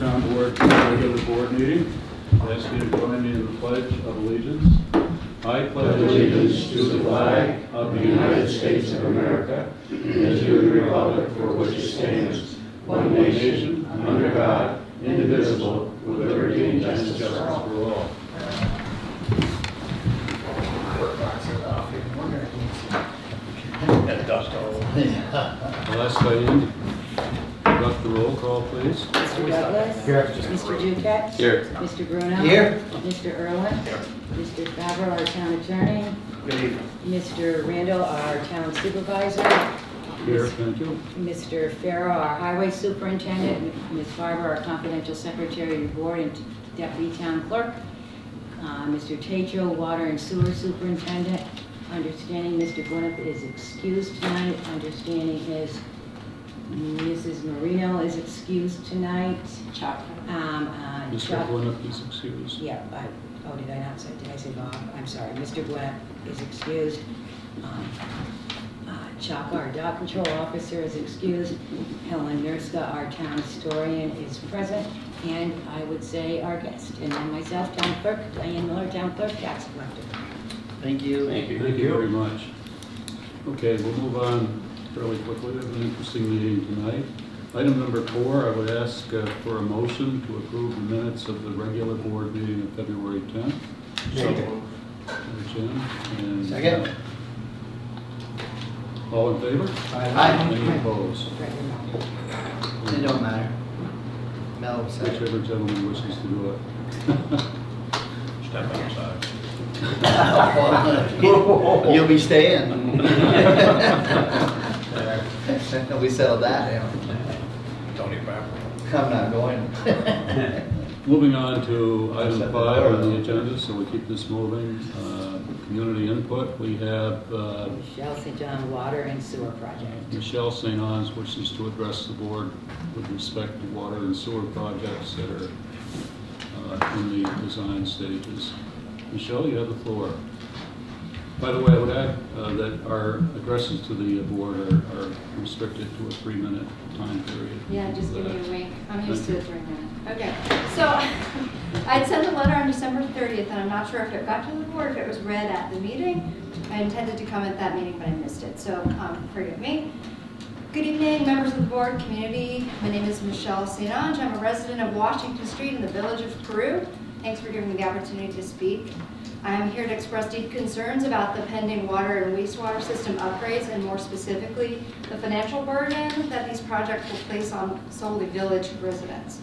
Town Board regular board meeting. I ask you to join me in the Pledge of Allegiance. I pledge allegiance to the flag of the United States of America and to the republic for which it stands, one nation, under God, indivisible, with liberty and justice for all. I'll ask Diane, conduct the roll call, please. Mr. Douglas? Here. Mr. Geotech? Here. Mr. Bruno? Here. Mr. Irwin? Here. Mr. Favreau, our town attorney? Good evening. Mr. Randall, our town supervisor? Here, thank you. Mr. Farrow, our highway superintendent? Ms. Farber, our confidential secretary of the board and deputy town clerk? Mr. Tatro, water and sewer superintendent? Understanding Mr. Gwinnett is excused tonight. Understanding is Mrs. Marino is excused tonight. Chuck. Mr. Chuck. Gwinnett is excused. Yeah, did I not say, did I say Bob? I'm sorry, Mr. Gwinnett is excused. Chuck, our dog control officer, is excused. Helen Nurska, our town historian, is present. And I would say our guest. And then myself, town clerk, Diane Miller, town clerk, tax collector. Thank you. Thank you very much. Okay, we'll move on fairly quickly. We have an interesting meeting tonight. Item number 4, I would ask for a motion to approve the minutes of the regular board meeting of February 10th. Second. Jim, and, Second. all in favor? Aye. Any opposed? It don't matter. Mel said. Whichever gentleman wishes to do it. Step outside. You'll be staying. We settled that. Tony Pepper. I'm not going. Moving on to item 5 on the agenda, so we keep this moving. Community input. We have Michelle St. John Water and Sewer Project. Michelle St. Ange wishes to address the board with respect to water and sewer projects that are in the design stages. Michelle, you have the floor. By the way, I would add that our addresses to the board are restricted to a 3-minute time period. Yeah, just give me a wink. I'm used to Thank the 3 minutes. Okay, so I'd sent a letter on December 30th, and I'm not sure if it got to the board, if it was read at the meeting. I intended to come at that meeting, but I missed it, so forgive me. Good evening, members of the board, community. My name is Michelle St. Ange. I'm a resident of Washington Street in the village of Peru. Thanks for giving me the opportunity to speak. I am here to express deep concerns about the pending water and wastewater system upgrades, and more specifically, the financial burden that these projects will place on solely village residents.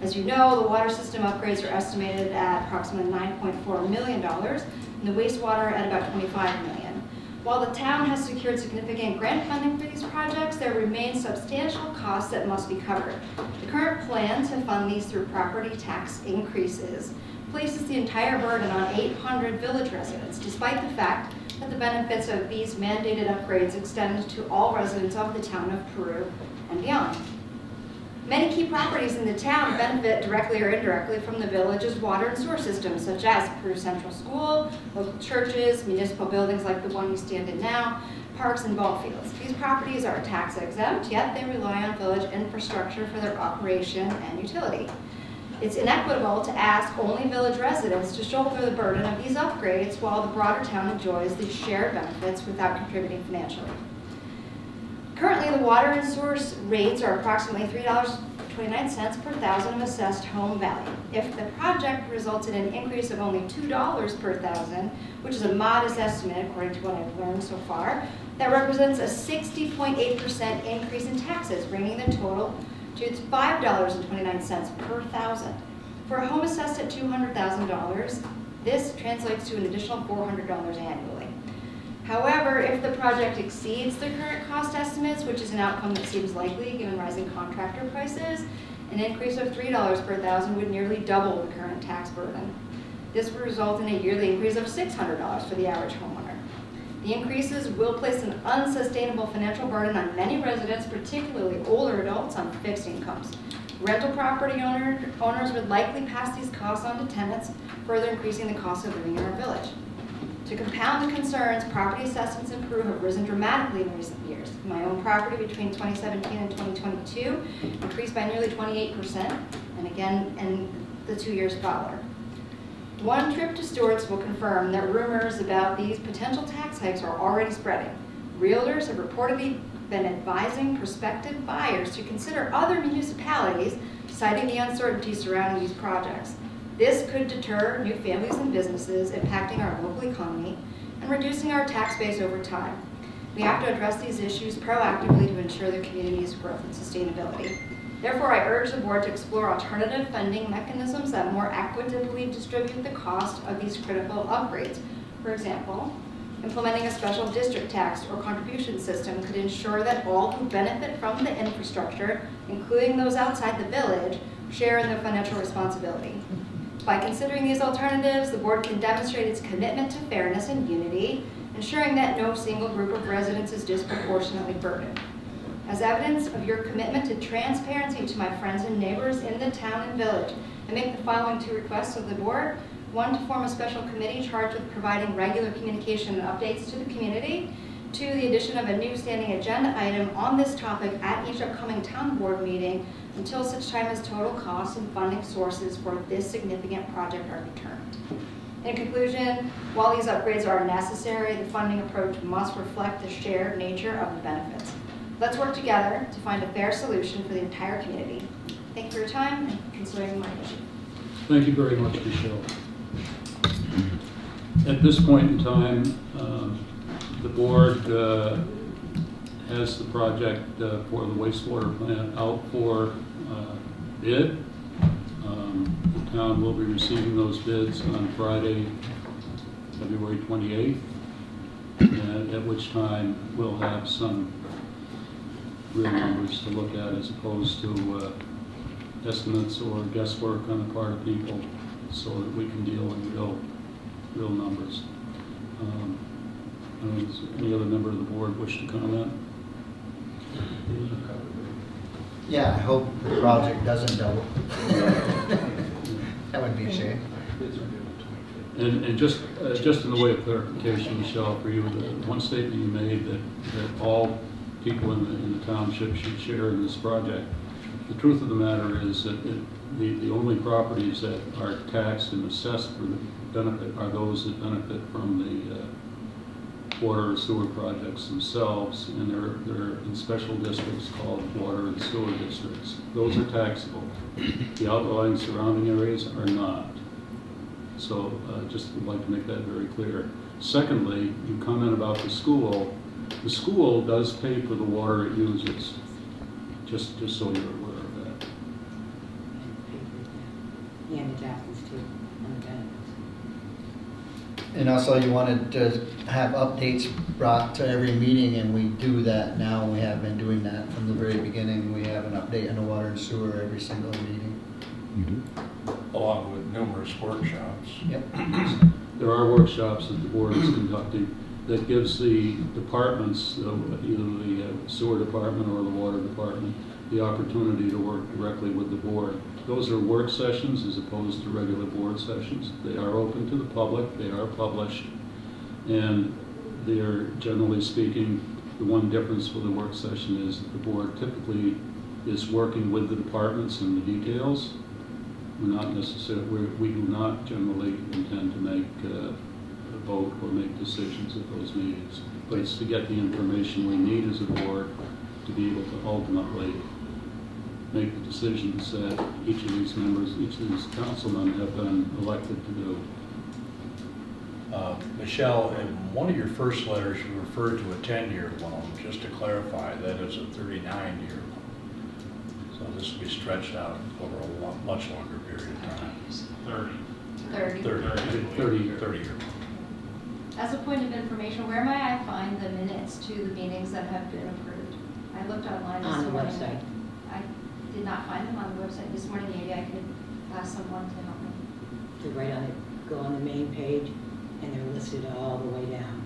As you know, the water system upgrades are estimated at approximately $9.4 million, and the wastewater at about $25 million. While the town has secured significant grant funding for these projects, there remain substantial costs that must be covered. The current plan to fund these through property tax increases places the entire burden on 800 village residents, despite the fact that the benefits of these mandated upgrades extend to all residents of the town of Peru and beyond. Many key properties in the town benefit directly or indirectly from the village's water and sewer systems, such as Peru Central School, local churches, municipal buildings like the one we stand in now, parks and ball fields. These properties are tax exempt, yet they rely on village infrastructure for their operation and utility. It's inequitable to ask only village residents to shoulder the burden of these upgrades while the broader town enjoys these shared benefits without contributing financially. Currently, the water and sewer rates are approximately $3.29 per thousand of assessed home value. If the project results in an increase of only $2 per thousand, which is a modest estimate according to what I've learned so far, that represents a 60.8% increase in taxes, bringing the total to $5.29 per thousand. For a home assessed at $200,000, this translates to an additional $400 annually. However, if the project exceeds the current cost estimates, which is an outcome that seems likely given rising contractor prices, an increase of $3 per thousand would nearly double the current tax burden. This would result in a yearly increase of $600 for the average homeowner. The increases will place an unsustainable financial burden on many residents, particularly older adults on fixed incomes. Rental property owners would likely pass these costs on to tenants, further increasing the cost of living in our village. To compound the concerns, property assessments in Peru have risen dramatically in recent years. My own property between 2017 and 2022 increased by nearly 28%, and again in the 2 years following. One trip to Stewart's will confirm that rumors about these potential tax hikes are already spreading. Realtors have reportedly been advising prospective buyers to consider other municipalities, citing the uncertainty surrounding these projects. This could deter new families and businesses, impacting our local economy and reducing our tax base over time. We have to address these issues proactively to ensure the community's growth and sustainability. Therefore, I urge the board to explore alternative funding mechanisms that more equitably distribute the cost of these critical upgrades. For example, implementing a special district tax or contribution system could ensure that all who benefit from the infrastructure, including those outside the village, share in the financial responsibility. By considering these alternatives, the board can demonstrate its commitment to fairness and unity, ensuring that no single group of residents is disproportionately burdened. As evidence of your commitment to transparency to my friends and neighbors in the town and village, I make the following 2 requests of the board. 1, to form a special committee charged with providing regular communication and updates to the community. 2, the addition of a new standing agenda item on this topic at each upcoming town board meeting until such time as total costs and funding sources for this significant project are determined. In conclusion, while these upgrades are necessary, the funding approach must reflect the shared nature of the benefits. Let's work together to find a fair solution for the entire community. Thank you for your time and considering my issue. Thank you very much, Michelle. At this point in time, the board has the project for the wastewater plant out for bid. The town will be receiving those bids on Friday, February 28th, and at which time we'll have some real numbers to look at as opposed to estimates or guesswork on the part of people, so that we can deal with real numbers. Does any other member of the board wish to comment? Yeah, I hope the project doesn't double. That would be a shame. And just in the way of clarification, Michelle, for you, the one statement you made that all people in the township should share in this project. The truth of the matter is that the only properties that are taxed and assessed for the benefit are those that benefit from the water and sewer projects themselves, and they're in special districts called water and sewer districts. Those are taxable. The outlying surrounding areas are not. So just would like to make that very clear. Secondly, you comment about the school. The school does pay for the water it uses, just so you're aware of that. And the taxes too, and the benefits. And also you wanted to have updates brought to every meeting, and we do that now. We have been doing that from the very beginning. We have an update on the water and sewer every single meeting. Along with numerous workshops. Yep. There are workshops that the board is conducting that gives the departments, either the sewer department or the water department, the opportunity to work directly with the board. Those are work sessions as opposed to regular board sessions. They are open to the public, they are published, and they're, generally speaking, the one difference with the work session is that the board typically is working with the departments in the details. We're not necessarily, we do not generally intend to make a vote or make decisions at those meetings, but it's to get the information we need as a board to be able to ultimately make the decisions that each of these members, each of these councilmen have been elected to do. Michelle, in one of your first letters, you referred to a 10-year loan. Just to clarify, that is a 39-year loan. So this will be stretched out over a much longer period of time. 30 year. As a point of information, where may I find the minutes to the meetings that have been approved? I looked online this On the morning. website. I did not find them on the website this morning. Maybe I could ask someone to help me. To right on it, go on the main page, and they're listed all the way down.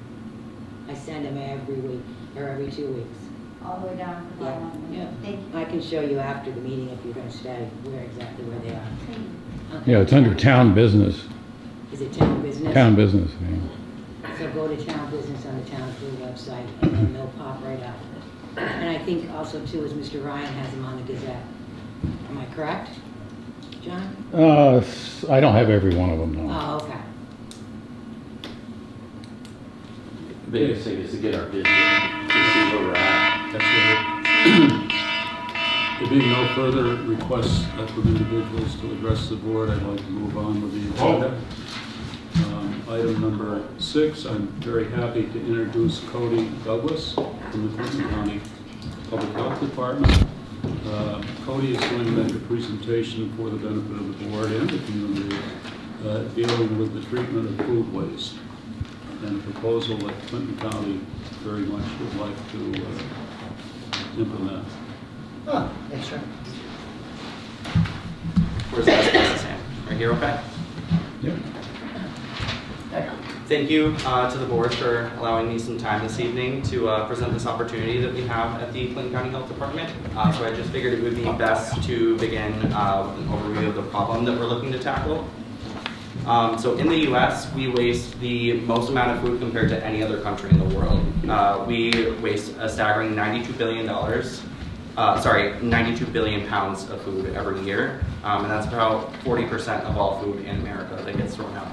I send them every week, or every 2 weeks. All the way down to the bottom. Yeah. Thank you. I can show you after the meeting if you're gonna stay, exactly where they are. Thank you. Okay. Yeah, it's under town business. Is it town business? Town business, yeah. the town business on the town food website, and then they'll pop right up. And I think also too, is Mr. Ryan has them on the Gazette. Am I correct, John? I don't have every one of them, no. Oh, okay. Biggest thing is to get our vision, to see where we're at. That's right. There being no further requests from individuals to address the board, I'd like to move on with the agenda. Item number 6, I'm very happy to introduce Cody Douglas from the Clinton County Public Health Department. Cody is going to make a presentation for the benefit of the board and the community dealing with the treatment of food waste, and a proposal that Clinton County very much would like to implement. Oh, yes, sir. Where's the best place to stand? Right here, okay? Yep. Thank you to the board for allowing me some time this evening to present this opportunity that we have at the Clinton County Health Department. So I just figured it would be best to begin with an overview of the problem that we're looking to tackle. So in the U.S., we waste the most amount of food compared to any other country in the world. We waste a staggering $92 billion 92 billion pounds of food every year, and that's about 40% of all food in America that gets thrown out.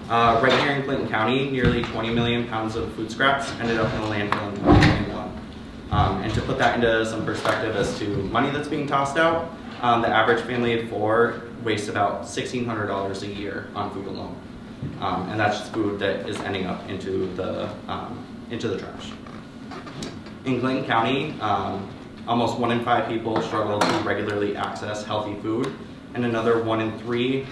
Right here in Clinton County, nearly 20 million pounds of food scraps ended up in a landfill in 2021. And to put that into some perspective as to money that's being tossed out, the average family of 4 wastes about $1,600 a year on food alone. And that's just food that is ending up into the trash. In Clinton County, almost 1 in 5 people struggle to regularly access healthy food, and another 1 in 3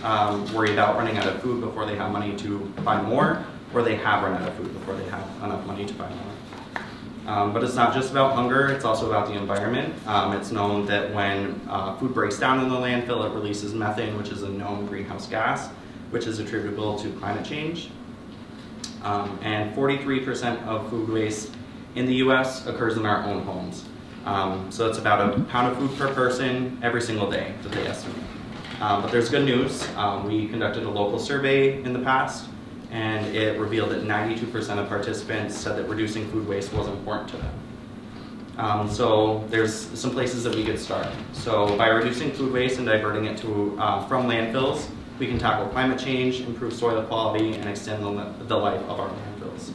worry about running out of food before they have money to buy more, or they have run out of food before they have enough money to buy more. But it's not just about hunger, it's also about the environment. It's known that when food breaks down in the landfill, it releases methane, which is a known greenhouse gas, which is attributable to climate change. And 43% of food waste in the US occurs in our own homes. So it's about a pound of food per person every single day that they estimate. But there's good news. We conducted a local survey in the past, and it revealed that 92% of participants said that reducing food waste was important to them. So there's some places that we could start. So by reducing food waste and diverting it to from landfills, we can tackle climate change, improve soil quality, and extend the life of our landfills.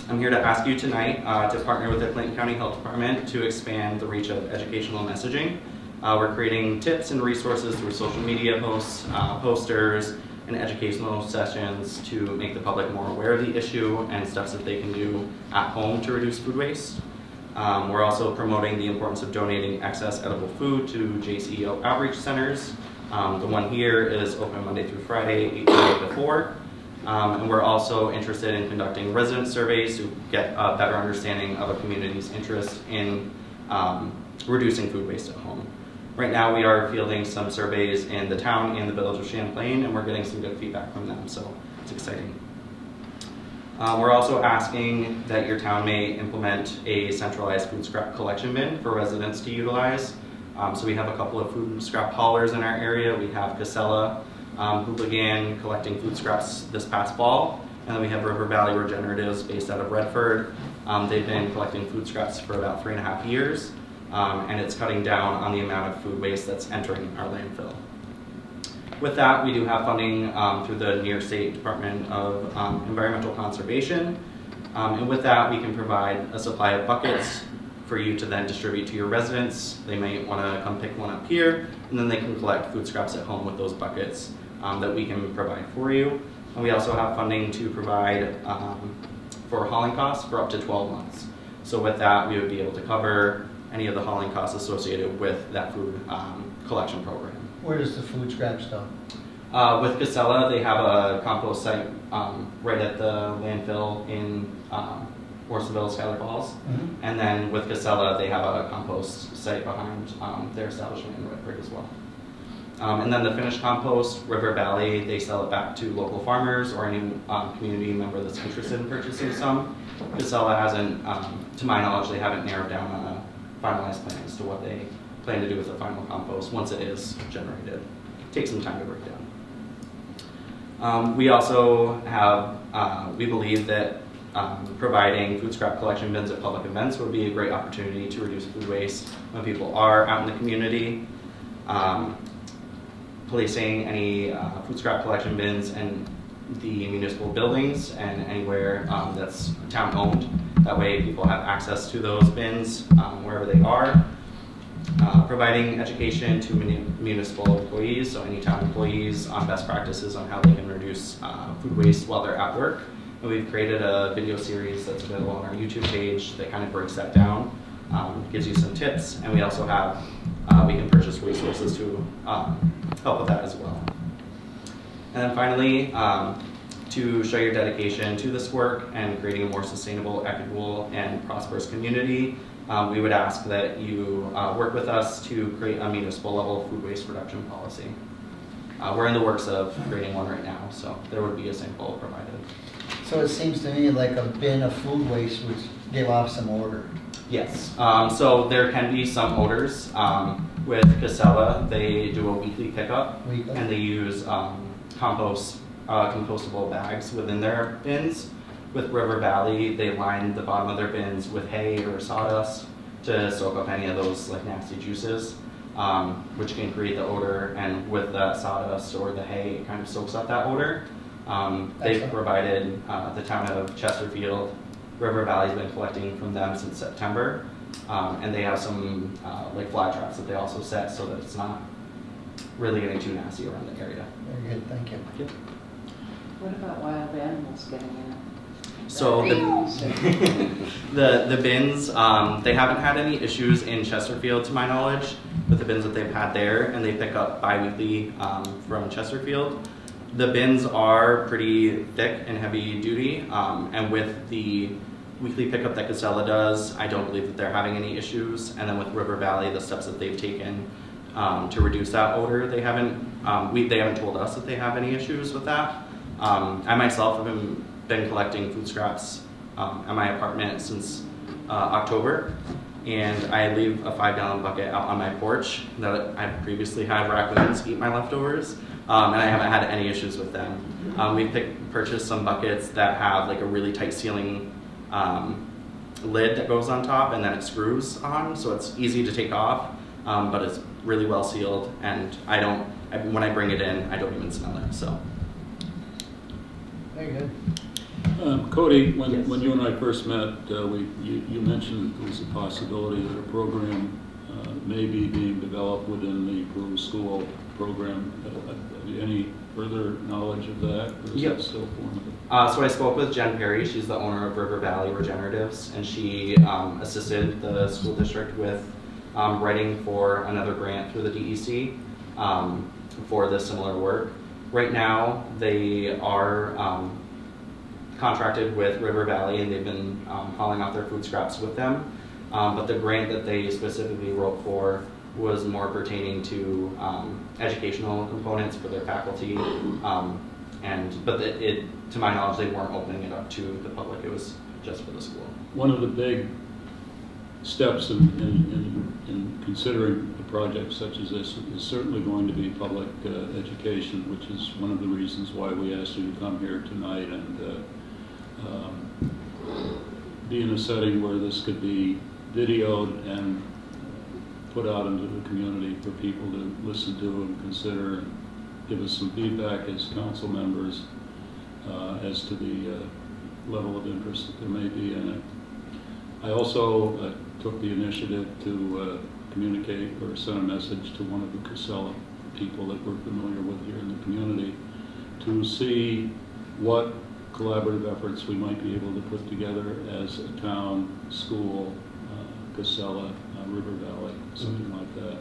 I'm here to ask you tonight to partner with the Clinton County Health Department to expand the reach of educational messaging. We're creating tips and resources through social media posts, posters, and educational sessions to make the public more aware of the issue and steps that they can do at home to reduce food waste. We're also promoting the importance of donating excess edible food to JCEO outreach centers. The one here is open Monday through Friday, 8 to 4. And we're also interested in conducting resident surveys to get a better understanding of a community's interest in reducing food waste at home. Right now we are fielding some surveys in the town and the village of Champlain, and we're getting some good feedback from them, so it's exciting. We're also asking that your town may implement a centralized food scrap collection bin for residents to utilize. So we have a couple of food scrap haulers in our area. We have Casella, who began collecting food scraps this past fall, and then we have River Valley Regeneratives based out of Redford. They've been collecting food scraps for about 3.5 years, and it's cutting down on the amount of food waste that's entering our landfill. With that, we do have funding through the New York State Department of Environmental Conservation, and with that we can provide a supply of buckets for you to then distribute to your residents. They may want to come pick one up here, and then they can collect food scraps at home with those buckets that we can provide for you. And we also have funding to provide for hauling costs for up to 12 months. So with that, we would be able to cover any of the hauling costs associated with that food collection program. Where does the food scraps go? With Casella, they have a compost site right at the landfill in Worsonville, Schuyler Falls. Mm-hmm. And then with Casella, they have a compost site behind their establishment in Redford as well. And then the finished compost, River Valley, they sell it back to local farmers or any community member that's interested in purchasing some. Casella hasn't, to my knowledge, they haven't narrowed down on a finalized plan as to what they plan to do with the final compost once it is generated. It takes some time to break down. We also have, we believe that providing food scrap collection bins at public events would be a great opportunity to reduce food waste when people are out in the community. Placing any food scrap collection bins in the municipal buildings and anywhere that's town owned. That way people have access to those bins wherever they are. Providing education to municipal employees, so any town employees, on best practices on how they can reduce food waste while they're at work. And we've created a video series that's available on our YouTube page that kind of breaks that down, gives you some tips, and we also have, we can purchase resources to help with that as well. And then finally, to show your dedication to this work and creating a more sustainable, equitable, and prosperous community, we would ask that you work with us to create a municipal level food waste reduction policy. We're in the works of creating one right now, so there would be a sample provided. So it seems to me like a bin of food waste would give off some odor. Yes, so there can be some odors. With Casella, they do a weekly pickup, and they use compostable bags within their bins. With River Valley, they line the bottom of their bins with hay or sawdust to soak up any of those like nasty juices, which can create the odor. And with that sawdust or the hay, it kind of soaks up that odor. They've provided the town of Chesterfield. River Valley's been collecting from them since September, and they have some like fly traps that they also set so that it's not really getting too nasty around the area. Very good, thank you. Yep. What about wild animals getting in it? So the bins, they haven't had any issues in Chesterfield to my knowledge with the bins that they've had there, and they pick up bi-weekly from Chesterfield. The bins are pretty thick and heavy duty, and with the weekly pickup that Casella does, I don't believe that they're having any issues. And then with River Valley, the steps that they've taken to reduce that odor, they haven't told us that they have any issues with that. I myself have been collecting food scraps at my apartment since October, and I leave a 5-gallon bucket out on my porch that I've previously had raccoons eat my leftovers, and I haven't had any issues with them. We purchased some buckets that have like a really tight sealing lid that goes on top, and then it screws on, so it's easy to take off, but it's really well sealed, and when I bring it in, I don't even smell it. So. Very good. Cody, Yes. when you and I first met, you mentioned there was a possibility that a program may be being developed within the Peru school program. Have you any further knowledge of that, or is Yep. that still formative? So I spoke with Jen Perry. She's the owner of River Valley Regeneratives, and she assisted the school district with writing for another grant through the DEC for this similar work. Right now, they are contracted with River Valley, and they've been hauling off their food scraps with them. But the grant that they specifically wrote for was more pertaining to educational components for their faculty. But to my knowledge, they weren't opening it up to the public. It was just for the school. One of the big steps in considering a project such as this is certainly going to be public education, which is one of the reasons why we asked you to come here tonight and be in a setting where this could be videoed and put out into the community for people to listen to and consider and give us some feedback as council members as to the level of interest that there may be in it. I also took the initiative to communicate or send a message to one of the Casella people that we're familiar with here in the community to see what collaborative efforts we might be able to put together as a town, school, Casella, River Valley, something like that.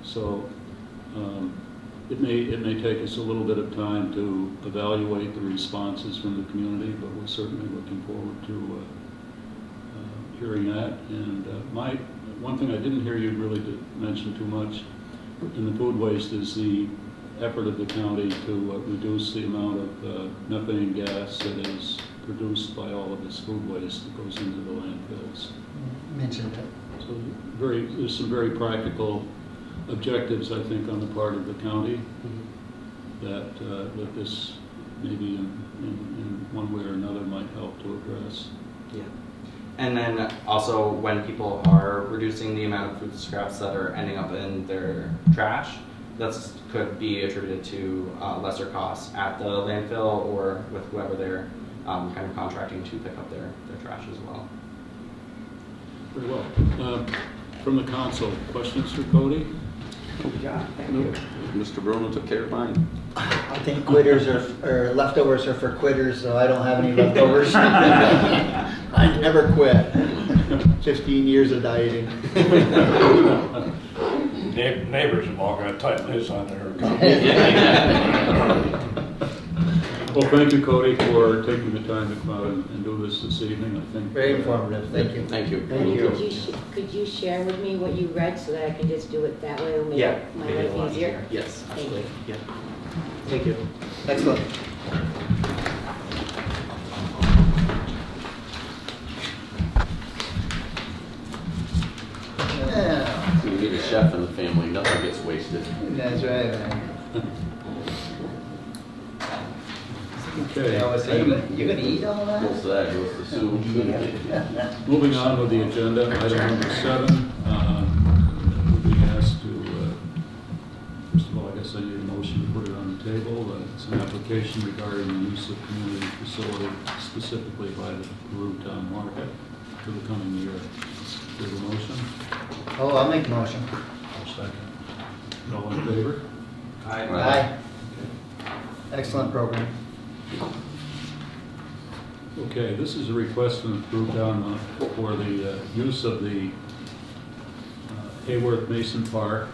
So it may take us a little bit of time to evaluate the responses from the community, but we're certainly looking forward to hearing that. And one thing I didn't hear you really mention too much in the food waste is the effort of the county to reduce the amount of methane gas that is produced by all of this food waste that goes into the landfills. Mentioned it. So there's some very practical objectives, I think, on the part of the county that this maybe in one way or another might help to address. Yeah. And then also when people are reducing the amount of food scraps that are ending up in their trash, that could be attributed to lesser costs at the landfill or with whoever they're kind of contracting to pick up their trash as well. Very well. From the council, questions for Cody? Mr. Bruno took care of mine. I think quitters or leftovers are for quitters, so I don't have any leftovers. I never quit. 15 years of dieting. Neighbors have all got tight lids on their account. Well, thank you, Cody, for taking the time to come out and do this evening. I think Very informative, thank you. Thank you. Thank you. Could you share with me what you read so that I can just do it that way? It'll make my maybe a lot life easier. Yes, Thank absolutely. you. Yeah. Thank you. Excellent. Yeah, We need a chef in the family, nothing gets wasted. that's right, man. Okay. I always say, you're gonna eat all that? Most of that goes to soup. Moving on with the agenda, item number 7. We'll be asked to, first of all, I guess I need a motion to put it on the table. It's an application regarding the use of community facility specifically by the Peru Town Market for the coming year. Do you have a motion? Oh, I'll make a motion. I'll second. All in favor? Aye. Excellent program. Okay, this is a request from the Peru Town for the use of the Hayworth Mason Park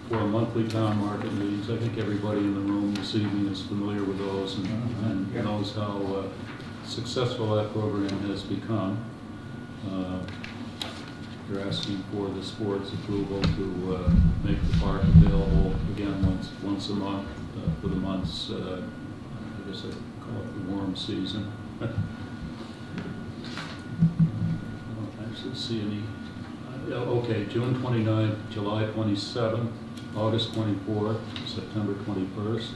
for monthly town market meetings. I think everybody in the room this evening is familiar with those and knows how successful that program has become. You're asking for this board's approval to make the park available again once a month for the months, I guess I call it the warm season. I don't actually see any. Okay, June 29th, July 27th, August 24th, September 21st,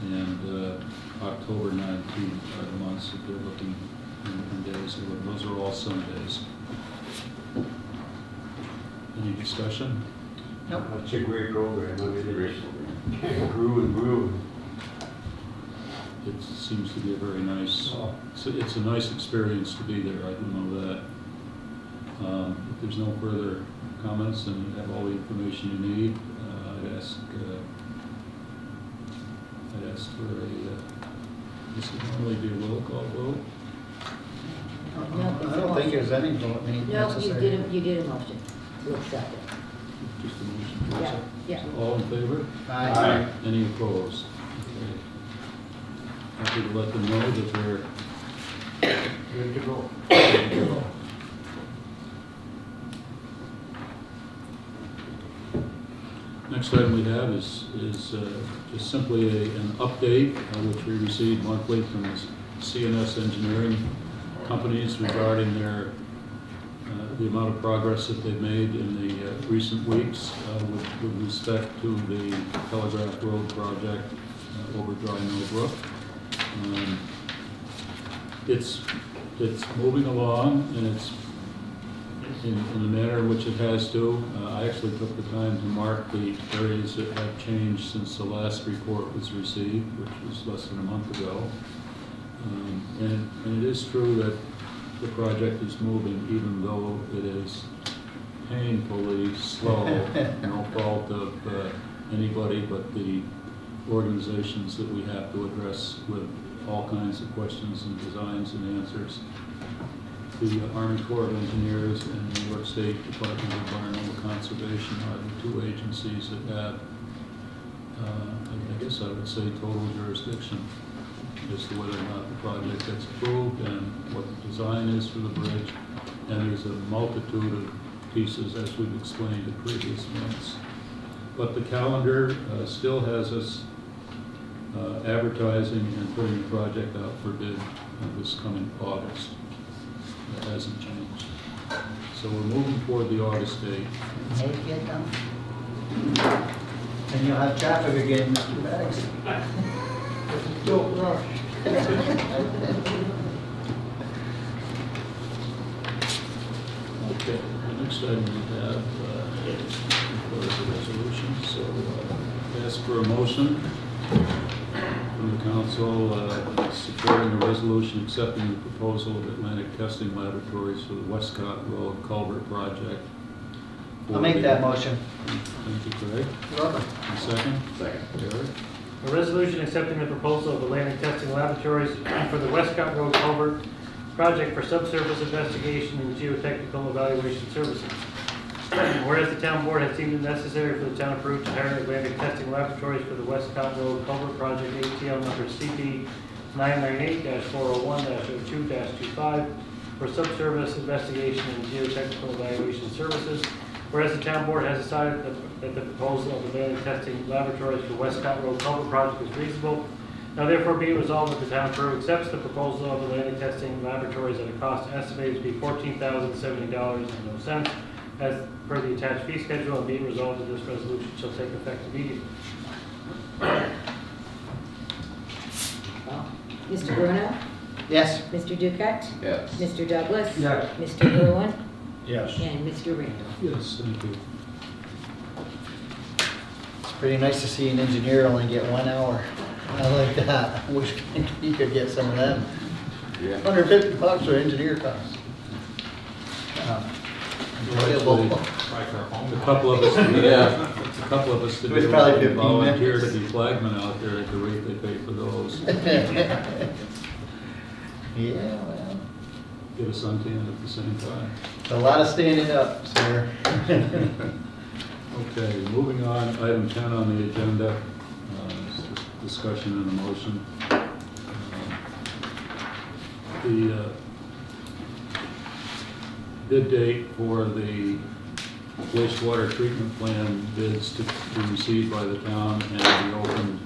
and October 19th are the months that they're looking in days. Those are all Sundays. Any discussion? Nope. That's a great program. I mean, it grew and grew. It seems to be a very nice, it's a nice experience to be there, I do know that. If there's no further comments and you have all the information you need, I'd ask for this would normally be a roll call vote. I don't think there's any vote No, necessary. you did a motion to accept it. Just a motion to accept. Yeah. So all in favor? Aye. Any opposed? Okay. Happy to let them know that they're Good to go. ready to go. Next item we have is just simply an update which we receive monthly from the CNS engineering companies regarding their the amount of progress that they've made in the recent weeks with respect to the Telegraph Road project over Dry Mill Brook. It's moving along, and it's in the manner in which it has to. I actually took the time to mark the areas that have changed since the last report was received, which was less than a month ago. And it is true that the project is moving, even though it is painfully slow, no fault of anybody but the organizations that we have to address with all kinds of questions and designs and answers. The Army Corps of Engineers and the New York State Department of Environmental Conservation are the two agencies that have, I guess I would say, total jurisdiction as to whether or not the project gets approved and what the design is for the bridge. And there's a multitude of pieces, as we've explained in previous months. But the calendar still has us advertising and putting the project out for bid this coming August. That hasn't changed. So we're moving toward the August date. Maybe get done. And you'll have traffic again, Mr. Bags. Don't rush. Okay, the next item we have is the resolution, so ask for a motion from the council supporting a resolution accepting the proposal of Atlantic Testing Laboratories for the Wescott Road Culvert project. I'll make that motion. Thank you, Craig. You're welcome. And second? Second. Eric? A resolution accepting the proposal of Atlantic Testing Laboratories for the Wescott Road Culvert project for subsurface investigation and geotechnical evaluation services. Whereas the town board has deemed it necessary for the town of Peru to hire Atlantic Testing Laboratories for the Wescott Road Culvert project ATL number CP 998-401-02-25 for subsurface investigation and geotechnical evaluation services. Whereas the town board has decided that the proposal of Atlantic Testing Laboratories for Wescott Road Culvert project is reasonable. Now therefore be it resolved that the town of Peru accepts the proposal of Atlantic Testing Laboratories at a cost estimated to be $14,070.00 as per the attached fee schedule, and be it resolved that this resolution shall take effect immediately. Mr. Bruno? Yes. Mr. Duquette? Yes. Mr. Douglas? Yes. Mr. Lewin? Yes. And Mr. Randall? Yes, thank you. It's pretty nice to see an engineer only get 1 hour. I like that. I wish you could get some of them. Yeah. $150 for engineer costs. Enjoyable. A couple of us, Yeah. a couple of us It was today probably will 15 volunteer to minutes. be flagmen out there at the rate they pay for those. Yeah, well, Get a suntan at the same time. a lot of standing up, sir. Okay, moving on, item 10 on the agenda, is discussion and a motion. The bid date for the wastewater treatment plan bids to be received by the town and be opened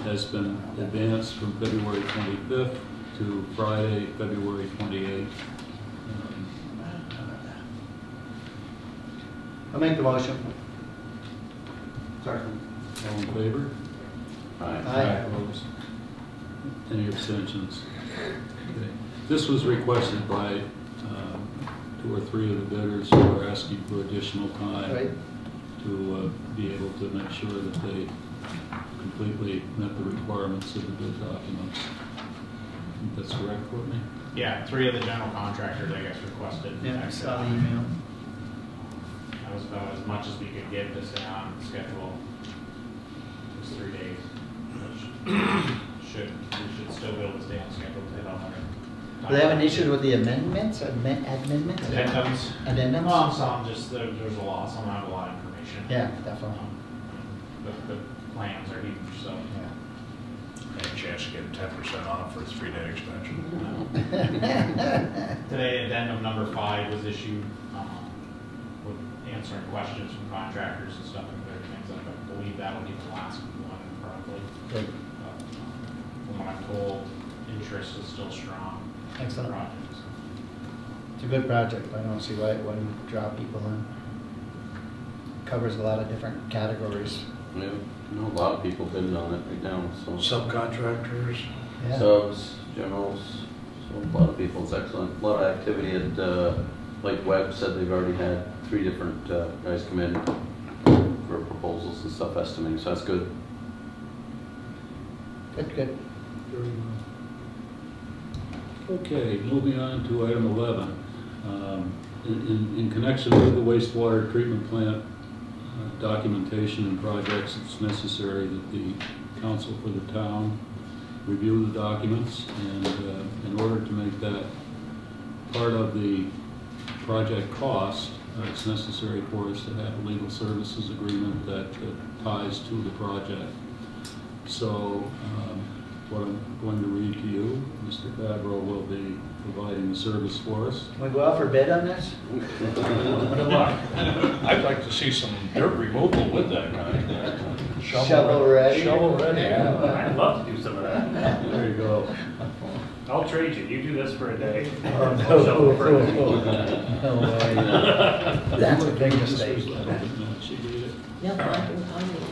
has been advanced from February 25th to Friday, February 28th. I'll make the motion. All in favor? Aye. Opposed? Any abstentions? Okay. This was requested by 2 or 3 of the bidders who are asking for additional time Right. to be able to make sure that they completely met the requirements of the bid documents. I think that's correct, Courtney? Yeah, 3 of the general contractors, I guess, requested. Yeah, I extra saw the time. email. That was about as much as we could get to stay on schedule. It was 3 days, which we should still be able to stay on schedule to hit all our. Do they have an issue with the amendments? Amendments? Addendums. Addendums? Some just, there's a lot, some have a lot of information. Yeah, definitely. The plans are huge, so. Any chance to get 10% off for a 3-day extension? Today, addendum number 5 was issued, with answering questions from contractors and stuff, and other things. I believe that will be the last one, probably. Good. From what I'm told, interest is still strong. in the Excellent. project, so. It's a good project. I don't see why it wouldn't draw people in. Covers a lot of different categories. Yeah, I know a lot of people bidding on it right now, so. Subcontractors. Yeah. Subs, generals, so a lot of people, it's excellent. A lot of activity at, like Webb said, they've already had 3 different guys come in for proposals and stuff estimating, so that's good. Good, good. Very well. Okay, moving on to item 11. In connection with the wastewater treatment plant documentation and projects, it's necessary that the council for the town review the documents, and in order to make that part of the project cost, it's necessary for us to have a legal services agreement that ties to the project. So what I'm going to read to you, Mr. Fabro will be providing the service for us. Can we go out for bid on this? Good luck. I'd like to see some dirt removal with that guy. Shovel ready? Shovel ready, yeah. I'd love to do some of that. There you go. I'll trade you. You do this for a day. Oh, I'll shovel for a day. No way. That's a big mistake. She did it. No, I'll read it.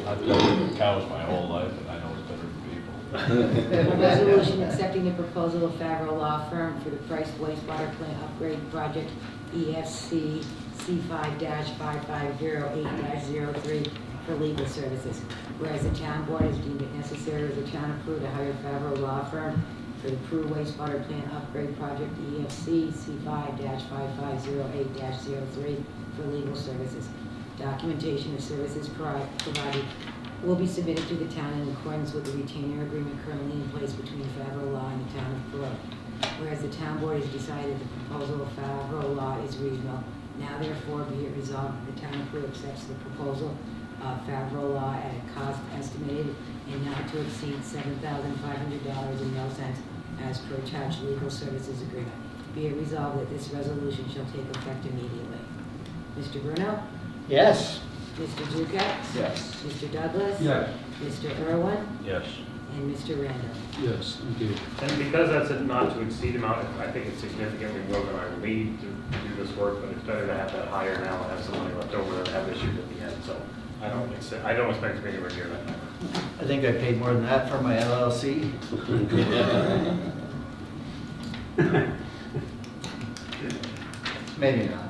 I've dealt with cows my whole life and I know it's better than people. A resolution accepting the proposal of Favreau Law Firm for the Price wastewater plant upgrade project EFC C5-5508-03 for legal services. Whereas the town board has deemed it necessary as the town of Peru to hire Favreau Law Firm for the Peru wastewater plant upgrade project EFC C5-5508-03 for legal services. Documentation of services provided will be submitted to the town in accordance with the retainer agreement currently in place between Favreau Law and the town of Peru. Whereas the town board has decided the proposal of Favreau Law is reasonable, now therefore be it resolved that the town of Peru accepts the proposal of Favreau Law at a cost estimated and not to exceed $7,500.00 as per attached legal services agreement. Be it resolved that this resolution shall take effect immediately. Mr. Bruno? Yes. Mr. Ducat? Yes. Mr. Douglas? Yes. Mr. Irwin? Yes. And Mr. Randall? Yes, thank you. And because that's a not to exceed amount, I think it's significantly more than I need to do this work, but it's better to have that higher now and have some money left over than have issues at the end, so I don't expect to be anywhere near that number. I think I paid more than that for my LLC. Maybe not.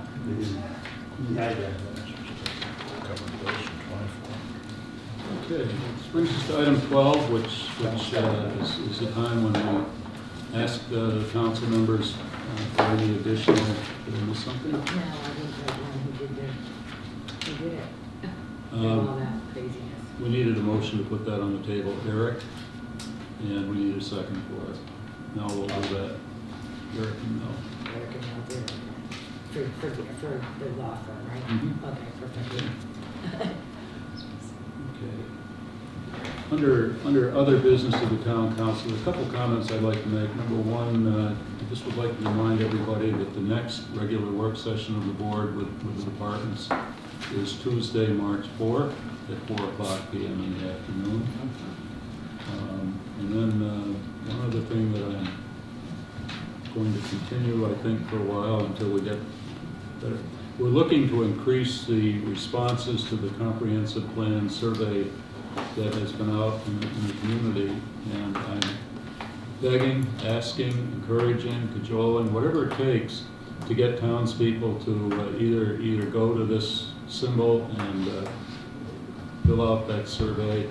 Covered those in 24. Okay, this brings us to item 12, which is the time when we ask the council members for any additional, did I miss something? No, I think that one who did it. Did all that craziness. We needed a motion to put that on the table, Eric, and we need a second for it. Now we'll do that. Eric and Mel. Eric and I'll do it. For the law firm, right? Mhm. Okay, perfect. Okay. Under other business of the town council, a couple comments I'd like to make. Number one, I just would like to remind everybody that the next regular work session of the board with the departments is Tuesday, March 4th at 4:00 p.m. in the afternoon. And then one other thing that I'm going to continue, I think, for a while until we get better. We're looking to increase the responses to the comprehensive plan survey that has been out in the community, and I'm begging, asking, encouraging, cajoling, whatever it takes to get townspeople to either go to this symbol and fill out that survey,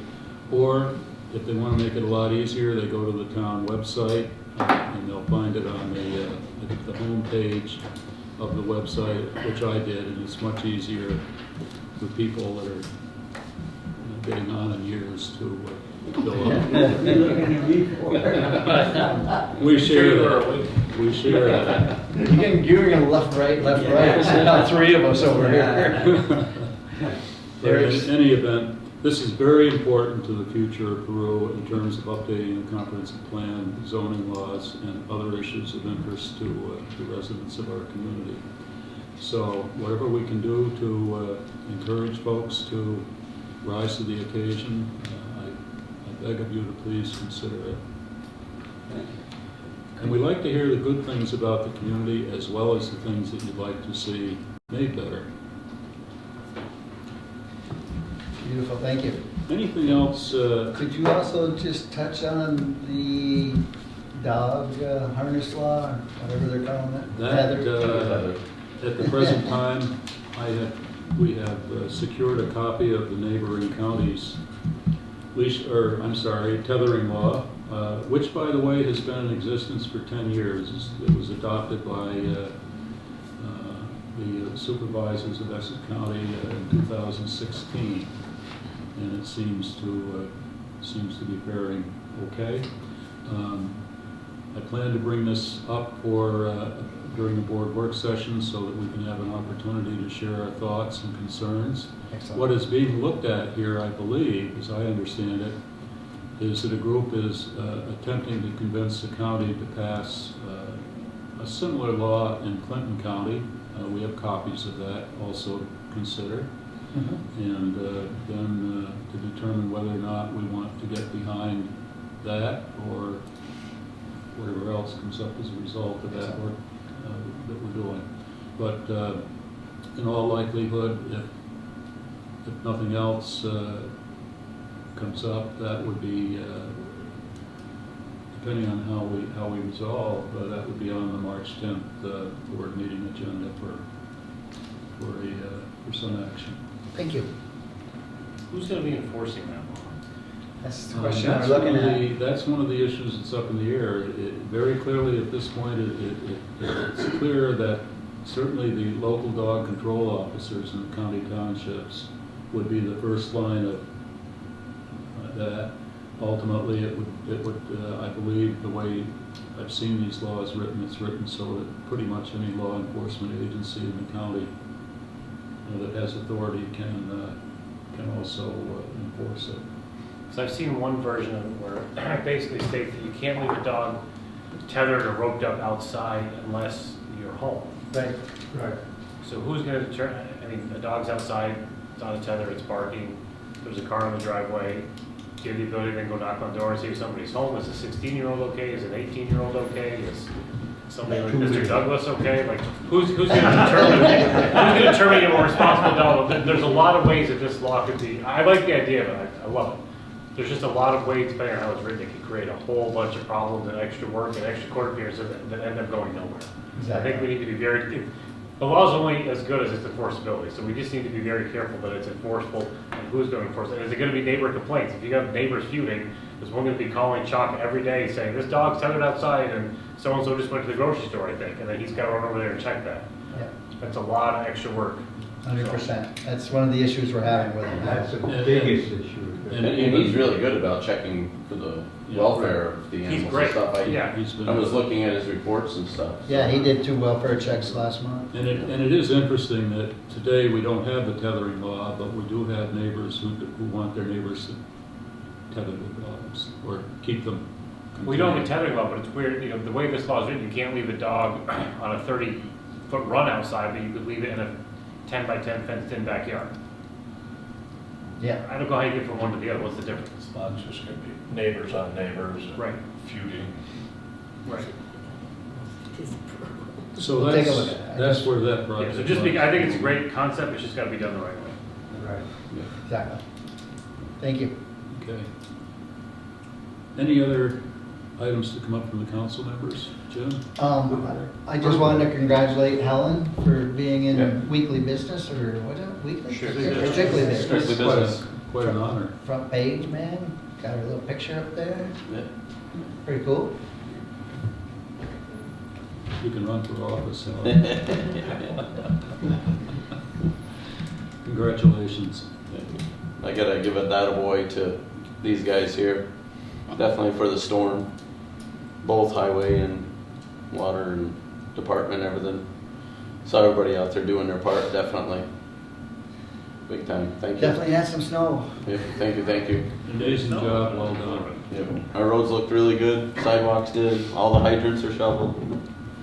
or if they want to make it a lot easier, they go to the town website and they'll find it on the home page of the website, which I did, and it's much easier for people that are getting on in years to fill out. We share that. We share that. You're gonna left, right, send out three of us over here. But in any event, this is very important to the future of Peru in terms of updating the comprehensive plan, zoning laws, and other issues of interest to the residents of our community. So whatever we can do to encourage folks to rise to the occasion, I beg of you to please consider it. And we like to hear the good things about the community as well as the things that you'd like to see made better. Beautiful, thank you. Anything else? Could you also just touch on the dog harness law, or whatever they're calling it? Tether? At the present time, we have secured a copy of the neighboring counties' tethering law, which, by the way, has been in existence for 10 years. It was adopted by the supervisors of Essex County in 2016, and it seems to be faring okay. I plan to bring this up during the board work session so that we can have an opportunity to share our thoughts and concerns. Excellent. What is being looked at here, I believe, as I understand it, is that a group is attempting to convince the county to pass a similar law in Clinton County. We have copies of that also to consider. Mhm. And then to determine whether or not we want to get behind that or whatever else comes up as a result of that work that we're doing. But in all likelihood, if nothing else comes up, that would be, depending on how we resolve, that would be on the March 10th board meeting agenda for some action. Thank you. Who's gonna be enforcing that law? That's the And question we're that's looking one of at. that's one of the issues that's up in the air. Very clearly at this point, it's clear that certainly the local dog control officers in the county townships would be the first line of that. Ultimately, it would I believe, the way I've seen these laws written, it's written so that pretty much any law enforcement agency in the county that has authority can also enforce it. So I've seen one version of it where it basically states that you can't leave a dog tethered or roped up outside unless you're home. Right. Right. So who's gonna determine, I mean, the dog's outside, it's on a tether, it's barking, there's a car in the driveway, do you have the ability to then go knock on the door and see if somebody's home? Is a 16-year-old okay? Is an 18-year-old okay? Is somebody like Mr. Douglas okay? Like, who's gonna determine you're a responsible dog? There's a lot of ways that this law could be, I like the idea of it, I love it. There's just a lot of ways, depending on how it's written, it could create a whole bunch of problems and extra work and extra court appearances that end up going nowhere. I think we need to be very, the law's only as good as its enforceability, so we just need to be very careful that it's enforceable and who's going to enforce it. Is it going to be neighbor complaints? If you have neighbors feuding, is one going to be calling Chalk every day saying, this dog's tethered outside and so-and-so just went to the grocery store, I think, and then he's got to run over there and check that. Yeah. That's a lot of extra work. 100%. That's one of the issues we're having with it. That's the biggest issue. And he's really good about checking for the welfare of the animals great. and stuff. Yeah. I was looking at his reports and stuff. Yeah, he did 2 welfare checks last month. And it is interesting that today we don't have the tethering law, but we do have neighbors who want their neighbors to tether their dogs or keep them. We don't have a tethering law, but it's weird, you know, the way this law is written, you can't leave a dog on a 30-foot run outside, but you could leave it in a 10 by 10 fenced in backyard. Yeah. I don't know how you get from one to the other, what's the difference? It's not just gonna be neighbors on neighbors and Right. feuding. Right. So We'll take a look at it. that's where that Yeah, project. so just lies. I think it's a great concept, it's just gotta be done the right way. Right. Exactly. Thank you. Okay. Any other items to come up from the council members? Jim? I just wanted to congratulate Helen for being in Yeah. weekly business, or what is it, weekly? Strictly Strictly Business. business. Strictly business. Quite an honor. Front page, man. Got her little picture up there. Yeah. Pretty cool. You can run for office. Helen. Congratulations. I gotta give it that attaboy to these guys here. Definitely for the storm, both highway and water and department, everything. Saw everybody out there doing their part, definitely. Big time, thank you. Definitely had some snow. Yeah, thank you, thank you. Amazing job, well done. Yep. Our roads looked really good, sidewalks did, all the hydrants are shoveled.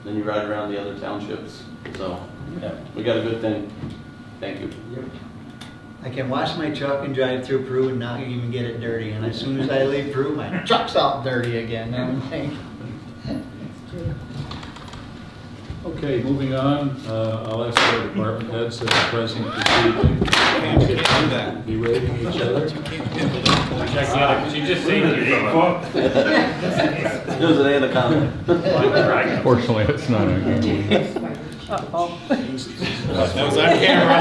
Then you ride around the other townships, so, yeah, we got a good thing. Thank you. I can wash my truck and drive through Peru and not even get it dirty. And as soon as I leave Peru, my truck's all dirty again. I'm thinking, Okay, moving on, I'll ask our department heads that are present this evening. Be rating each other. She just saved you from It was an anaconda. a Fortunately, it's not a good one. That was on camera.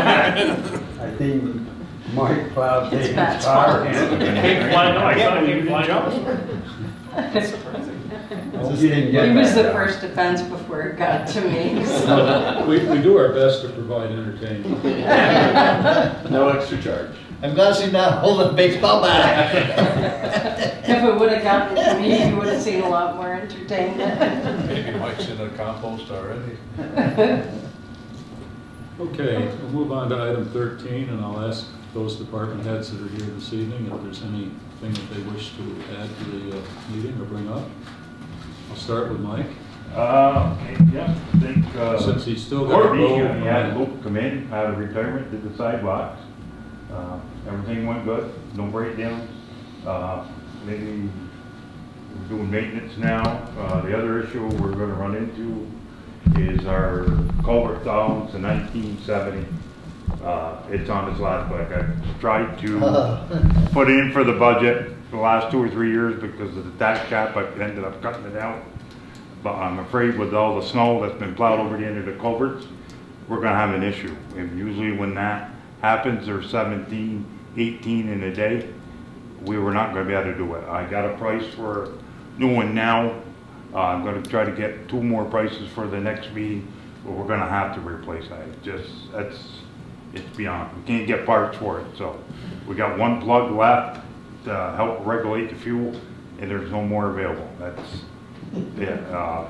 I think Mike Cloud It's his Matt's car. Came flying, no, I saw him came flying up. You didn't get He was that the guy. first defense before it got to me, so. We do our best to provide entertainment. No extra charge. I'm glad she's not holding a baseball bat. If it would've gotten to me, you would've seen a lot more entertainment. Maybe Mike's in the compost already. Okay, we'll move on to item 13, and I'll ask those department heads that are here this evening if there's anything that they wish to add to the meeting or bring up. I'll start with Mike, Yeah, I think, since he's still got a Courtney, role. he had Luke come in out of retirement, did the sidewalks. Everything went good, no breakdowns. Maybe we're doing maintenance now. The other issue we're gonna run into is our culvert down to 1970. It's on its last leg. I've tried to put in for the budget for the last 2 or 3 years because of the tax cap. I ended up cutting it out. But I'm afraid with all the snow that's been plowed over the end of the culverts, we're gonna have an issue. And usually when that happens, there's 17, 18 in a day. We were not gonna be able to do it. I got a price for a new one now. I'm gonna try to get 2 more prices for the next meeting, but we're gonna have to replace that. It's beyond, we can't get parts for it. So we got 1 plug left to help regulate the fuel, and there's no more available. That's, yeah,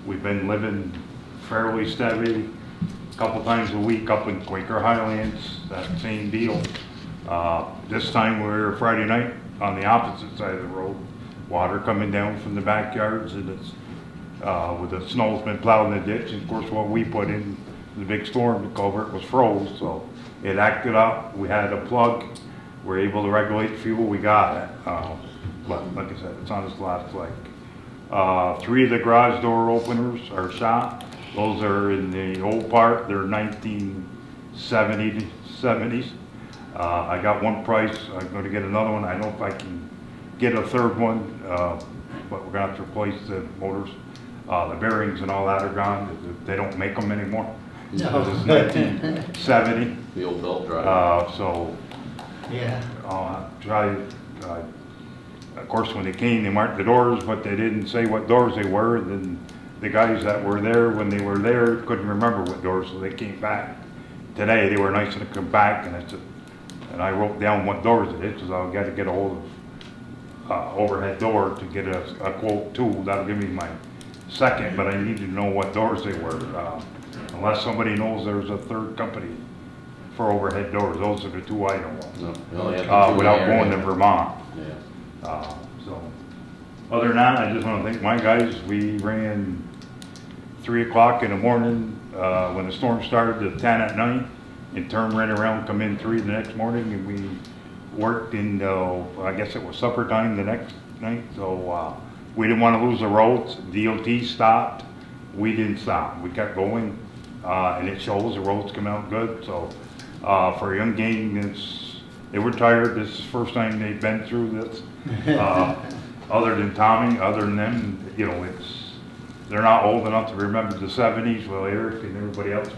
we've been living fairly steady, a couple times a week up in Quaker Highlands, that same deal. This time we were Friday night on the opposite side of the road, water coming down from the backyards, and it's, with the snow's been plowed in the ditch, and of course what we put in the big storm, the culvert was froze, so it acted up. We had a plug, we're able to regulate fuel, we got it. But like I said, it's on its last leg. 3 of the garage door openers are shot. Those are in the old part, they're 1970s. I got 1 price, I'm gonna get another one. I don't know if I can get a 3rd one, but we're gonna have to replace the motors. The bearings and all that are gone. They don't make them anymore. No. This is 1970. The old belt drive. So, Yeah. try, of course, when they came, they marked the doors, but they didn't say what doors they were. Then the guys that were there when they were there couldn't remember what doors, so they came back. Today, they were nice to come back, and I wrote down what doors it is, because I've got to get a hold of overhead door to get a quote too. That'll give me my 2nd, but I need to know what doors they were. Unless somebody knows there's a 3rd company for overhead doors, those are the 2 I know of. No, we only have the 2 Without in going there. to Vermont. Yeah. So, other than that, I just want to thank my guys. We ran 3 o'clock in the morning when the storm started to 10 at night, and turned right around, come in 3 the next morning, and we worked in, I guess it was supper time the next night. So we didn't want to lose the roads. DOT stopped. We didn't stop. We kept going, and it shows the roads come out good. So for a young gang, they were tired. This is the first time they've been through this. Other than Tommy, other than them, you know, they're not old enough to remember the 70s. Well, Eric and everybody else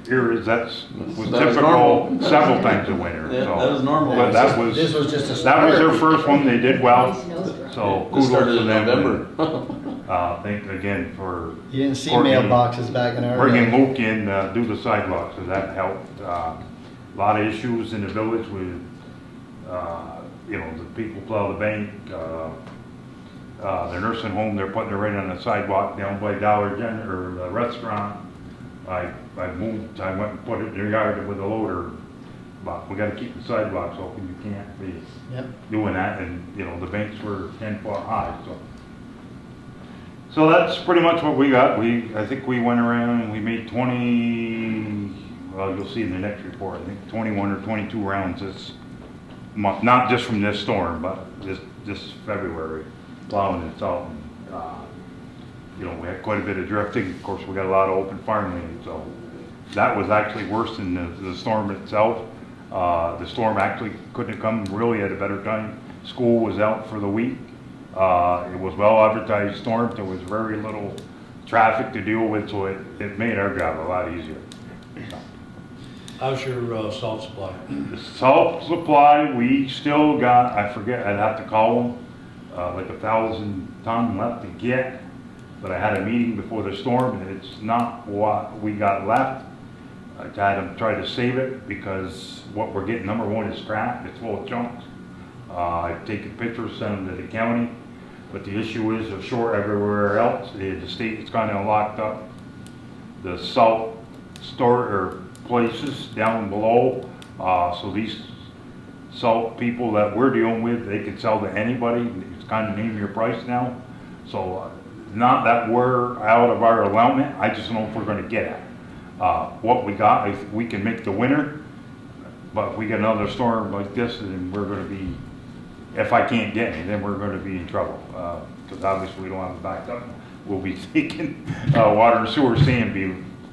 here is was typical several times a winter. Yeah, so, that was normal. But This was just a that was their start. first one. They did well. So This kudos started to in them. November. Thank again for You didn't see Courtney mailboxes back in our bringing day. Luke in, do the sidewalks, so that helped. A lot of issues in the village with, you know, the people plow the bank, the nursing home, they're putting it right on the sidewalk down by Dollar General, or the restaurant. I moved, I went and put it in their yard with a loader, but we gotta keep the sidewalks open, you can't be Yep. doing that, and, you know, the banks were 10 foot high, so. So that's pretty much what we got. I think we went around and we made 20, well, you'll see in the next report, I think 21 or 22 rounds this month, not just from this storm, but this February, plowing and salt. You know, we had quite a bit of drifting. Of course, we got a lot of open farmland, so that was actually worse than the storm itself. The storm actually couldn't have come really at a better time. School was out for the week. It was well advertised storm. There was very little traffic to deal with, so it made our job a lot easier. How's your salt supply? The salt supply, we still got, I forget, I'd have to call them, like 1,000 ton left to get. But I had a meeting before the storm, and it's not what we got left. I had them try to save it, because what we're getting, number one, is scrap. It's full of chunks. I've taken pictures, sent them to the county, but the issue is they're short everywhere else. The state is kind of locked up the salt store or places down below. So these salt people that we're dealing with, they can sell to anybody. It's kind of name your price now. So not that we're out of our allotment, I just don't know if we're going to get it. What we got, we can make the winter, but if we get another storm like this, then we're going to be, if I can't get any, then we're going to be in trouble, because obviously we don't have a backup. We'll be taking water and sewer sand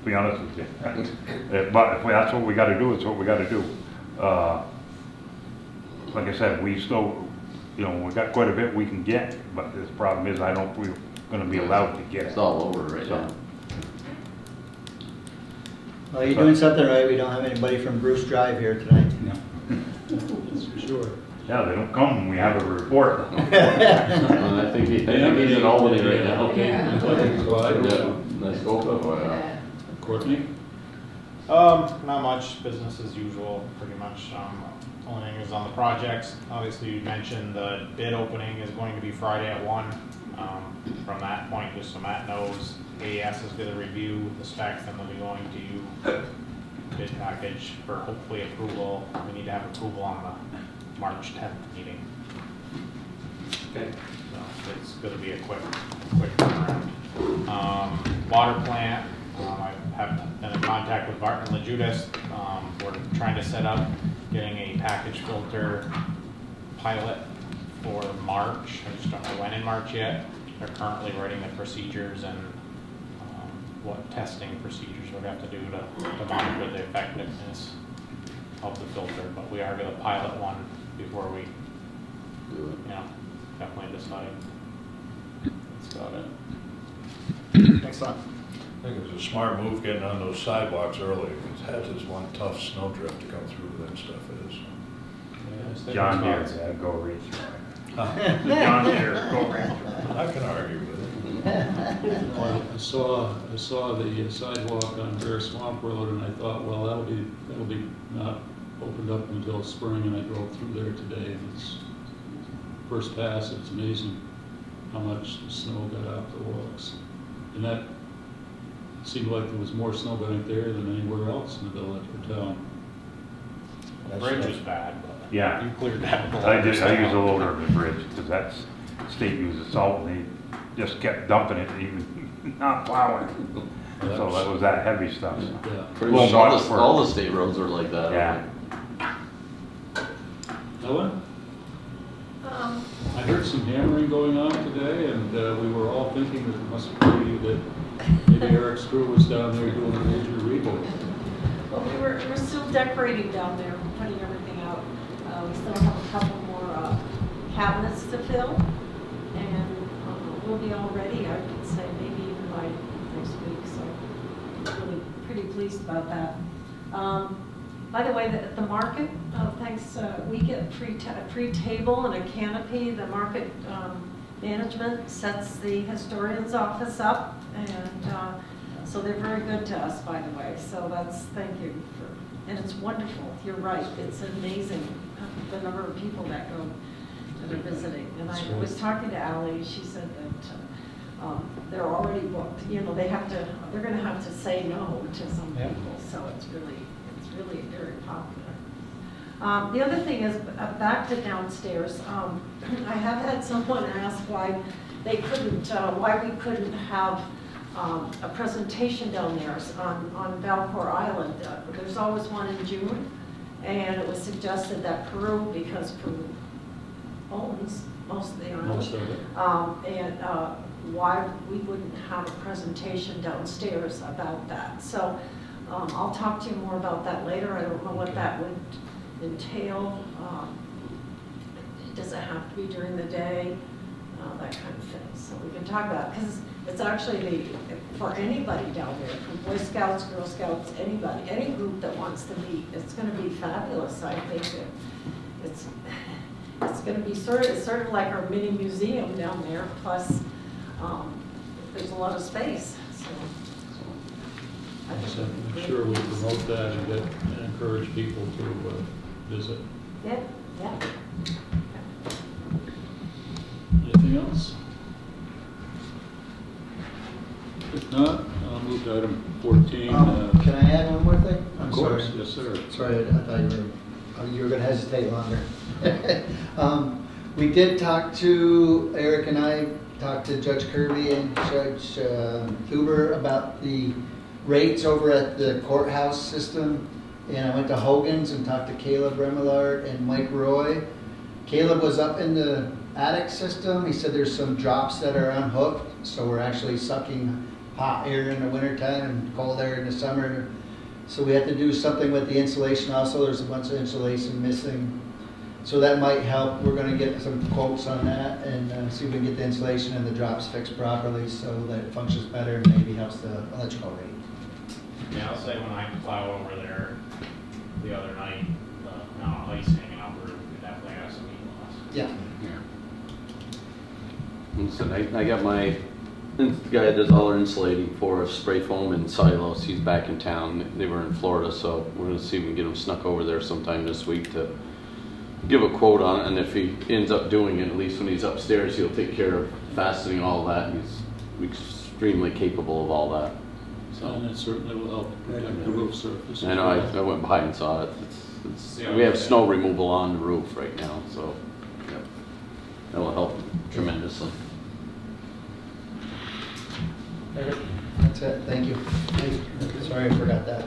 be honest with you. But if that's what we gotta do, it's what we gotta do. Like I said, we still, we got quite a bit we can get, but the problem is, I don't, we're gonna be allowed to get it. It's all over right So- now. Well, you're doing something right, we don't have anybody from Bruce Drive here tonight. That's for sure. Yeah, they don't come when we have a report. And I think he's in Albany right now. Okay, Untitled Clyde. Yeah, let's go for it. Courtney? Not much, business as usual, pretty much. Only thing is on the projects. Obviously, you mentioned the bid opening is going to be Friday at 1. From that point, just so Matt knows, AES is going to review the specs, and they'll be going to you bid package for hopefully approval. We need to have approval on the March 10th meeting. Okay. So it's going to be a quick turnaround. Water plant, I have been in contact with Barton and LaJudas. We're trying to set up getting a package filter pilot for March. I just don't know when in March yet. They're currently writing the procedures and what testing procedures we'd have to do to monitor the effectiveness of the filter. But we are going to pilot one before we Do it. definitely decide. That's about it. Excellent. I think it was a smart move getting on those sidewalks early, because that's just one tough snowdrift to come through that stuff is. John Deere, yeah, go reach. John Deere, go reach. I can argue with it. I saw the sidewalk on Bear Swamp Road, and I thought, well, that'll be not opened up until spring, and I drove through there today, and it's first pass. It's amazing how much snow got out the walks, and that seemed like there was more snow back there than anywhere else in the village or town. The bridge was bad, but Yeah. you cleared that with a I loader. use a loader on the bridge, because that's, state uses salt, and they just kept dumping it, even not plowing. So that was that heavy stuff. Yeah. Pretty Well, much March all the state roads are like that. Yeah. Ellen? I heard some hammering going on today, and we were all thinking that it must be that maybe Eric's crew was down there doing a major rebuild. Well, we're still decorating down there, putting everything out. We still have a couple more cabinets to fill, and we'll be all ready, I could say, maybe even by next week, so really pretty pleased about that. By the way, at the market, thanks, we get a free table and a canopy. The market management sets the historian's office up, and so they're very good to us, by the way. So thank you and it's wonderful. You're right. It's amazing the number of people that are visiting. And I was talking to Allie. She said that they're already booked. They're going to have to say no to some people. So it's really very popular. The other thing is, back to downstairs, I have had someone ask why we couldn't have a presentation down there on Valcour Island. There's always one in June, and it was suggested that Peru, because Peru owns most of the island, Most of it. and why we wouldn't have a presentation downstairs about that. So I'll talk to you more about that later. I don't know what that would entail. Does it have to be during the day? That kind of thing. So we can talk about it, because it's actually for anybody down there, from Boy Scouts, Girl Scouts, anybody, any group that wants to meet. It's going to be fabulous. I think it's going to be sort of like our mini museum down there. Plus, there's a lot of space. So I'm sure we promote that and encourage people to visit. Yeah. Anything else? If not, I'll move to item 14. Can I add one more thing? Of course, yes, sir. Sorry, I thought you were going to hesitate longer. We did talk to, Eric and I talked to Judge Kirby and Judge Huber about the rates over at the courthouse system. And I went to Hogan's and talked to Caleb Remillard and Mike Roy. Caleb was up in the attic system. He said there's some drops that are unhooked, so we're actually sucking hot air in the wintertime and cold air in the summer. So we have to do something with the insulation also. There's a bunch of insulation missing. So that might help. We're gonna get some quotes on that and see if we can get the insulation and the drops fixed properly so that it functions better and maybe helps the electrical rate. Yeah, I'll say when I plow over there the other night, the amount of ice hanging out the roof, we definitely have some heat loss. Yeah. Listen, I got my, the guy that does all our insulating for us, spray foam and cellulose, he's back in town. They were in Florida, so we're gonna see if we can get him snuck over there sometime this week to give a quote on it, and if he ends up doing it, at least when he's upstairs, he'll take care of fastening all that. He's extremely capable of all that. So, And it certainly will help protect the roof surface. I know, I went by and saw it. We have snow removal on the roof right now, so yep. That will help tremendously. That's it. Thank you. Sorry I forgot that.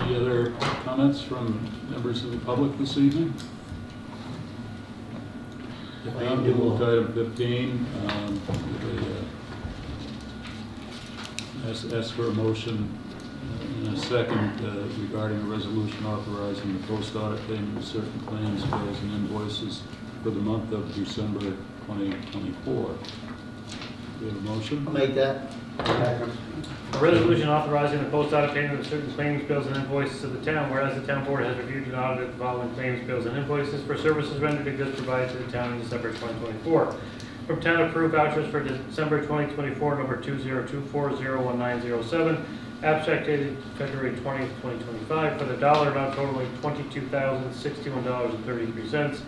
Any other comments from members of the public this evening? If not, we'll move to item 15. Ask for a motion in a second regarding a resolution authorizing the post-audit payment of certain claims, bills, and invoices for the month of December 2024. Do we have a motion? I'll make that. A resolution authorizing the post-audit payment of certain claims, bills, and invoices to the town, whereas the town board has reviewed and audited the following claims, bills, and invoices for services rendered and goods provided to the town in December 2024. From town approved vouchers for December 2024, number 2024019007, abstract dated February 20th, 2025, for the dollar amount totaling $22,061.33.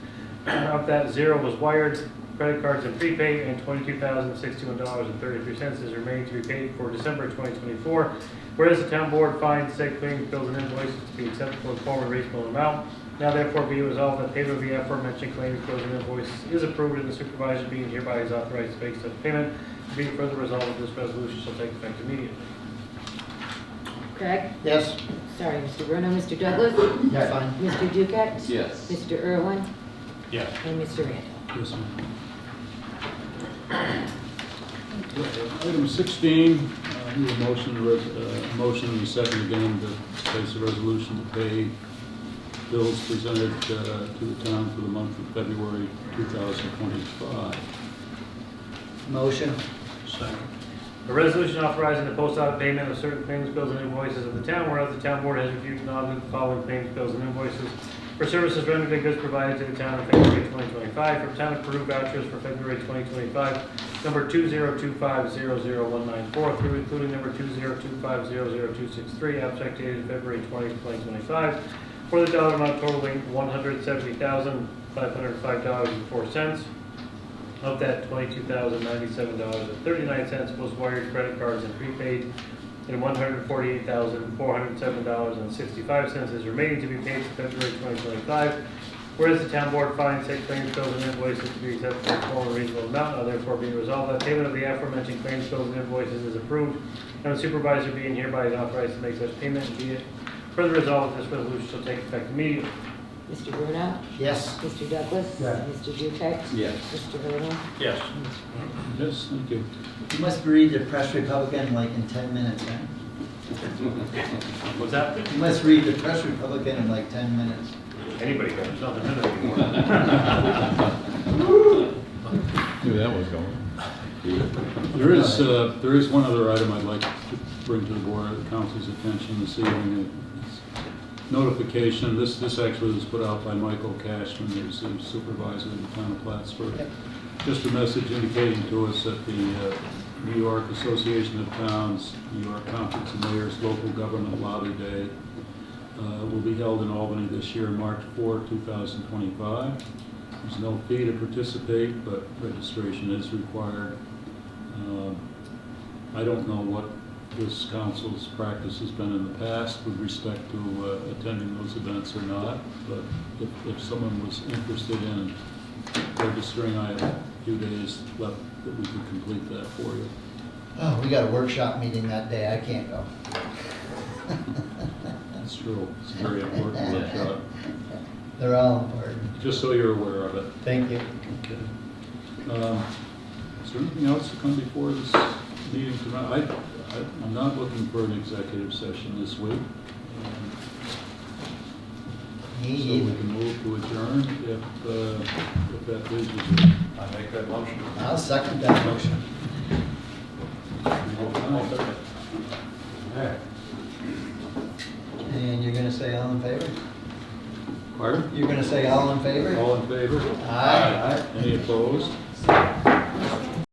Of that, zero was wired, credit cards and prepaid, and $22,061.33 is remaining to be paid for December 2024. Whereas the town board finds said claims, bills, and invoices to be acceptable in form and reasonable amount, now therefore be resolved that payment of the aforementioned claims, bills, and invoices is approved, and the supervisor being hereby is authorized to make such payment. Being further resolved that this resolution shall take effect immediately. Craig? Yes. Sorry, Mr. Bruno. Mr. Douglas? Yeah, fine. Mr. Duquette? Yes. Mr. Irwin? Yes. And Mr. Randall? Yes, ma'am. Item 16, need a motion and a second again to place a resolution to pay bills presented to the town for the month of February 2025. Motion. Second. A resolution authorizing the post-audit payment of certain claims, bills, and invoices of the town, whereas the town board has reviewed and audited the following claims, bills, and invoices for services rendered and goods provided to the town in February 2025. From town approved vouchers for February 2025, number 202500194 through including number 202500263, abstract dated February 20th, 2025, for the dollar amount totaling $170,505.04. Of that, $22,097.39 was wired, credit cards, and prepaid, and $148,407.65 is remaining to be paid for February 2025. Whereas the town board finds said claims, bills, and invoices to be acceptable in form and reasonable amount, now therefore be resolved that payment of the aforementioned claims, bills, and invoices is approved, and the supervisor being hereby is authorized to make such payment, and be it further resolved that this resolution shall take effect immediately. Mr. Bruno? Yes. Mr. Douglas? Yeah. Mr. Duquette? Yes. Mr. Irwin? Yes. Yes, thank you. You must read the Press Republican like in 10 minutes, man. What's that? You must read the Press Republican in like 10 minutes. Anybody can, there's nothing in it anymore. Knew that was going. There is one other item I'd like to bring to the board, the council's attention this evening. It's notification, this actually was put out by Michael Cashman, who's the supervisor of the town of Plattsburgh. Just a message indicating to us that the New York Association of Towns, New York Conference of Mayors Local Government Lobby Day will be held in Albany this year, March 4, 2025. There's no fee to participate, but registration is required. I don't know what this council's practice has been in the past with respect to attending those events or not, but if someone was interested in registering, I have a few days left that we could complete that for you. Oh, we got a workshop meeting that day. I can't go. That's true. It's a very important workshop. They're all important. Just so you're aware of it. Thank you. Okay. Mr. there anything else to come before this meeting tonight? I'm not looking for an executive session this week. So Me we either. can move to adjourn if that pleases you. I make that motion. I'll second that motion. And you're gonna say all in favor? Pardon? You're gonna say all in favor? All in favor? Aye. Any opposed?